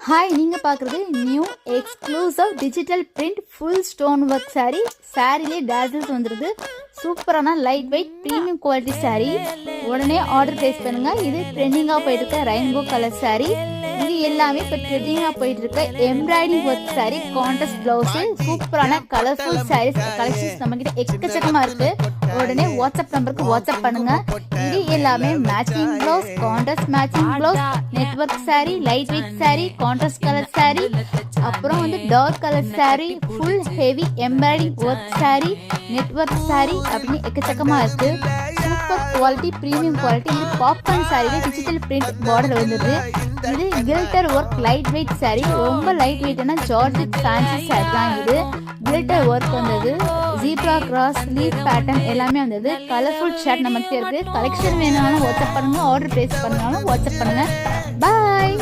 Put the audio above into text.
Hi, நீங்கள் பார்க்குறது new exclusive digital print full stone work saree. சாரிலே டேசல்ஸ் வந்துடுது. சூப்பரான light weight premium quality saree. உடனே ஆர்டர் ப்ளேஸ் பண்ணுங்கள். இது ட்ரெண்டிங்காக போயிட்டு இருக்க ரெயின்போ கலர் saree. இது எல்லாமே இப்போ ட்ரெண்டிங்காக போயிட்டு இருக்க embroidering work saree, contrast blouse, சூப்பரான கலர்ஃபுல் சாரீஸ் கலெக்ஷன்ஸ் நம்மக்கிட்ட எக்கச்சக்கமாக இருக்குது. உடனே வாட்ஸ்அப் நம்பருக்கு வாட்ஸ்அப் பண்ணுங்க. இது எல்லாமே matching blouse, contrast matching blouse, network saree, light weight saree, contrast colour saree, அப்புறம் dark colour saree, full heavy embroidering work saree, network saree அப்படின்னு எக்கச்சக்கமாக இருக்கு. Super quality, premium quality. இது பாப்கார்ன் சாரியில டிஜிட்டல் பிரிண்ட் பார்டர் வந்துடுது. இது glitter work light weight saree. ரொம்ப light வெயிட்னா ஜார்ஜெட் ஃபேன்சி saree தான். இது கில்டர் ஒர்க் வந்தது. ஜீப்ரா கிராஸ் லீஃப் பேட்டர்ன் எல்லாமே வந்தது. கலர்ஃபுல் ஷர்ட் நமக்கு இருக்கு. கலெக்ஷன் வேணும்னாலும் வாட்ஸ்அப் பண்ணுங்க. ஆர்டர் பிளேஸ் பண்ணாலும் வாட்ஸ்அப் பண்ணுங்க. பாய்.